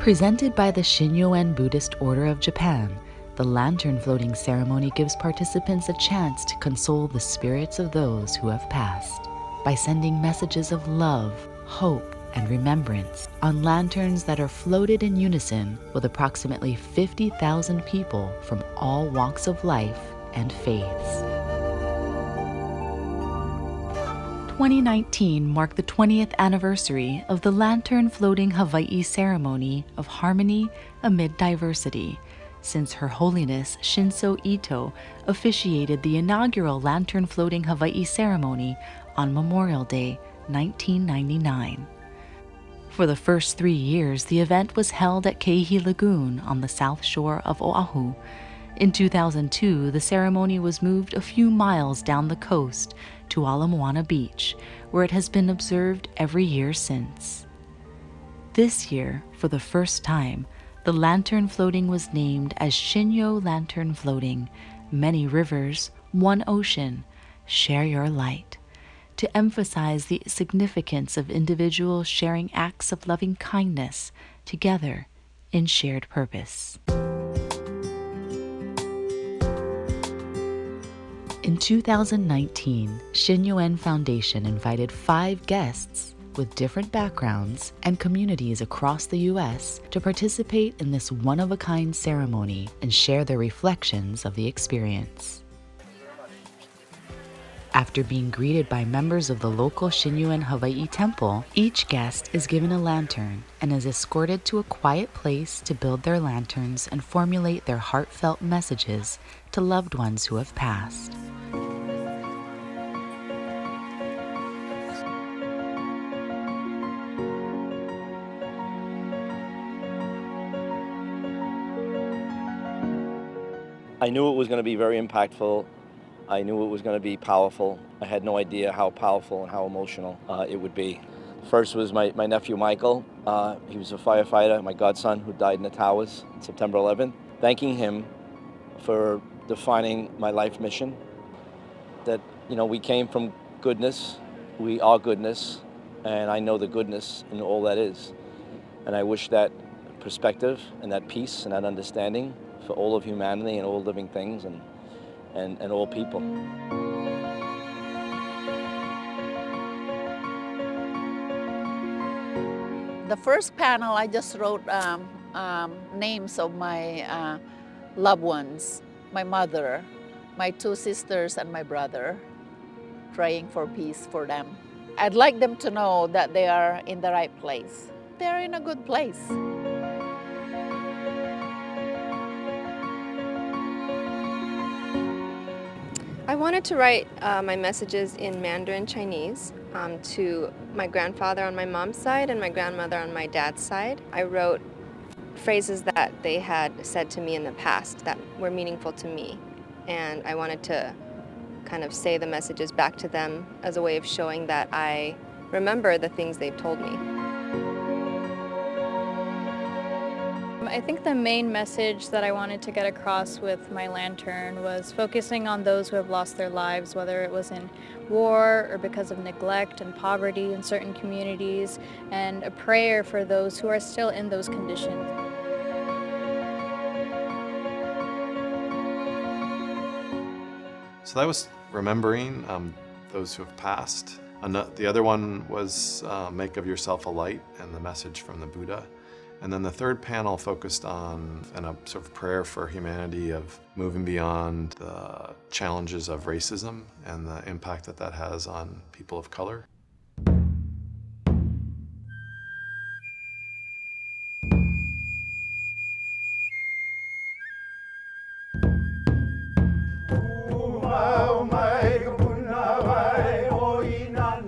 Presented by the Shinnyo-en Buddhist Order of Japan, the lantern floating ceremony gives participants a chance to console the spirits of those who have passed by sending messages of love, hope, and remembrance on lanterns that are floated in unison with approximately 50,000 people from all walks of life and faiths. 2019 marked the 20th anniversary of the Lantern Floating Hawaii Ceremony of Harmony Amid Diversity, since Her Holiness Shinso Ito officiated the inaugural Lantern Floating Hawaii Ceremony on Memorial Day, 1999. For the first 3 years, the event was held at Ke'ihi Lagoon on the south shore of Oahu. In 2002, the ceremony was moved a few miles down the coast to Ala Moana Beach, where it has been observed every year since. This year, for the first time, the lantern floating was named as Shinnyo Lantern Floating, Many Rivers, One Ocean, Share Your Light, to emphasize the significance of individuals sharing acts of loving kindness together in shared purpose. In 2019, Shinnyo-en Foundation invited 5 guests with different backgrounds and communities across the U.S. to participate in this one-of-a-kind ceremony and share their reflections of the experience. After being greeted by members of the local Shinnyo-en Hawaii temple, each guest is given a lantern and is escorted to a quiet place to build their lanterns and formulate their heartfelt messages to loved ones who have passed. I knew it was going to be very impactful. I knew it was going to be powerful. I had no idea how powerful and how emotional it would be. First was my nephew Michael. He was a firefighter, my godson, who died in the towers on September 11th. Thanking him for defining my life mission. That, we came from goodness, we are goodness, and I know the goodness in all that is. And I wish that perspective and that peace and that understanding for all of humanity and all living things and all people. The first panel, I just wrote names of my loved ones, my mother, my 2 sisters, and my brother, praying for peace for them. I'd like them to know that they are in the right place. They're in a good place. I wanted to write my messages in Mandarin Chinese to my grandfather on my mom's side and my grandmother on my dad's side. I wrote phrases that they had said to me in the past that were meaningful to me, and I wanted to kind of say the messages back to them as a way of showing that I remember the things they've told me. I think the main message that I wanted to get across with my lantern was focusing on those who have lost their lives, whether it was in war or because of neglect and poverty in certain communities, and a prayer for those who are still in those conditions. So that was remembering those who have passed. The other one was make of yourself a light and the message from the Buddha. And then the third panel focused on a sort of prayer for humanity of moving beyond the challenges of racism and the impact that that has on people of color.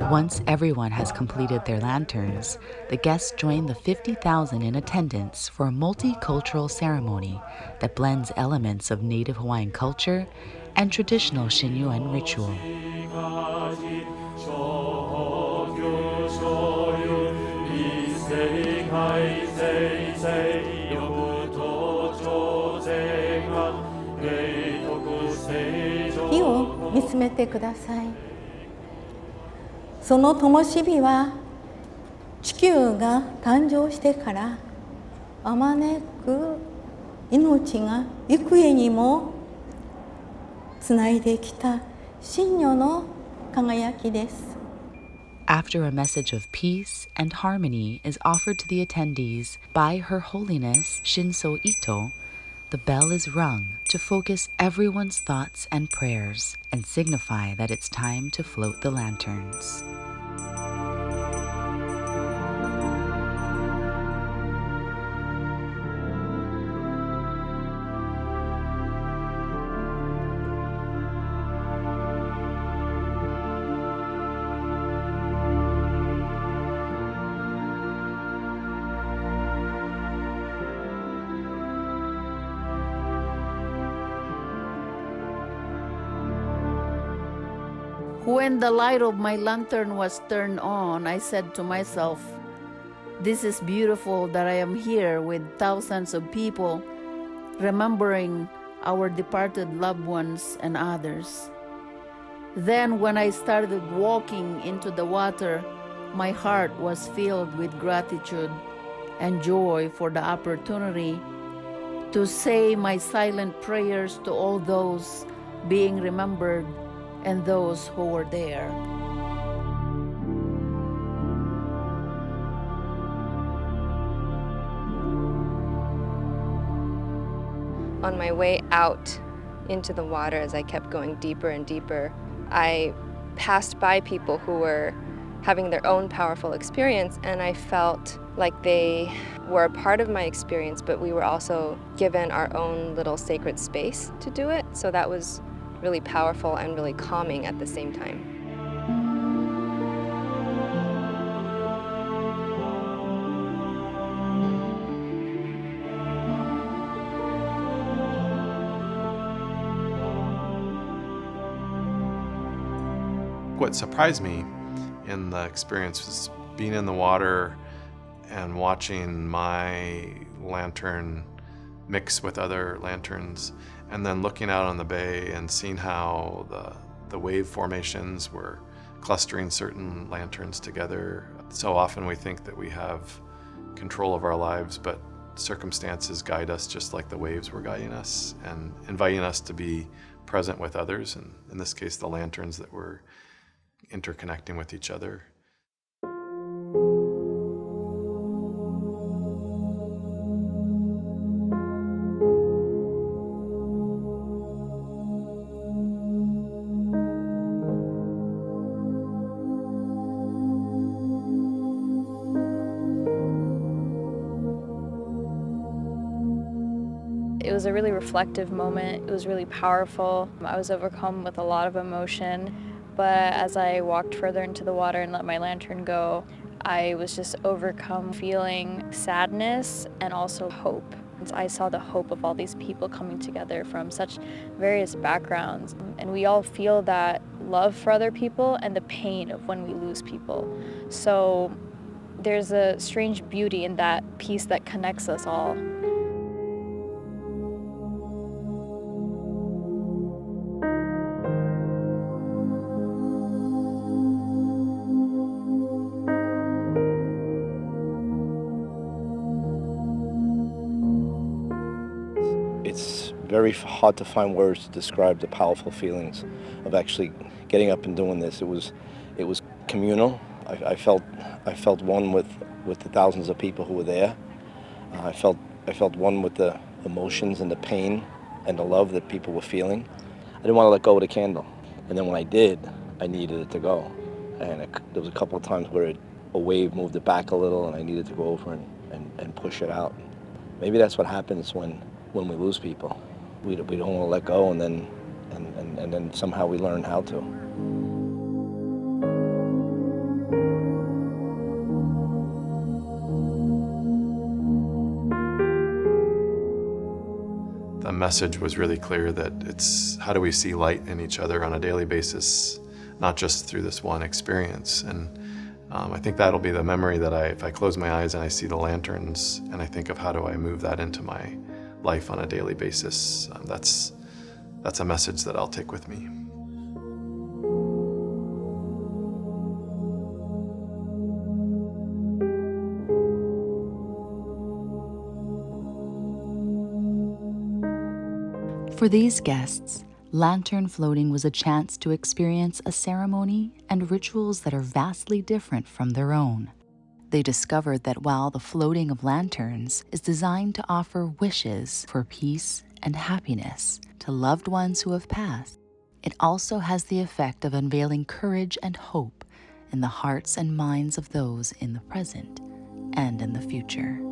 Once everyone has completed their lanterns, the guests join the 50,000 in attendance for a multicultural ceremony that blends elements of native Hawaiian culture and traditional Shinnyo-en ritual. He を見つめてください。その灯火は地球が誕生してからあまねく命が幾重にもつないできた真如の輝きです。 After a message of peace and harmony is offered to the attendees by Her Holiness Shinso Ito, the bell is rung to focus everyone's thoughts and prayers and signify that it's time to float the lanterns. When the light of my lantern was turned on, I said to myself, "This is beautiful that I am here with thousands of people, remembering our departed loved ones and others." Then when I started walking into the water, my heart was filled with gratitude and joy for the opportunity to say my silent prayers to all those being remembered and those who were there. On my way out into the water, as I kept going deeper and deeper, I passed by people who were having their own powerful experience, and I felt like they were a part of my experience, but we were also given our own little sacred space to do it. So that was really powerful and really calming at the same time. What surprised me in the experience was being in the water and watching my lantern mix with other lanterns, and then looking out on the bay and seeing how the wave formations were clustering certain lanterns together. So often we think that we have control of our lives, but circumstances guide us just like the waves were guiding us and inviting us to be present with others, and in this case the lanterns that were interconnecting with each other. It was a really reflective moment. It was really powerful. I was overcome with a lot of emotion, but as I walked further into the water and let my lantern go, I was just overcome feeling sadness and also hope. I saw the hope of all these people coming together from such various backgrounds, and we all feel that love for other people and the pain of when we lose people. So there's a strange beauty in that piece that connects us all. It's very hard to find words to describe the powerful feelings of actually getting up and doing this. It was communal. I felt one with the thousands of people who were there. I felt one with the emotions and the pain and the love that people were feeling. I didn't want to let go of the candle, and then when I did, I needed it to go. And there was a couple of times where a wave moved it back a little, and I needed to go over and push it out. Maybe that's what happens when we lose people. We don't want to let go, and then somehow we learn how to. The message was really clear that it's how do we see light in each other on a daily basis, not just through this one experience. And I think that'll be the memory that if I close my eyes and I see the lanterns and I think of how do I move that into my life on a daily basis, that's a message that I'll take with me. For these guests, lantern floating was a chance to experience a ceremony and rituals that are vastly different from their own. They discovered that while the floating of lanterns is designed to offer wishes for peace and happiness to loved ones who have passed, it also has the effect of unveiling courage and hope in the hearts and minds of those in the present and in the future.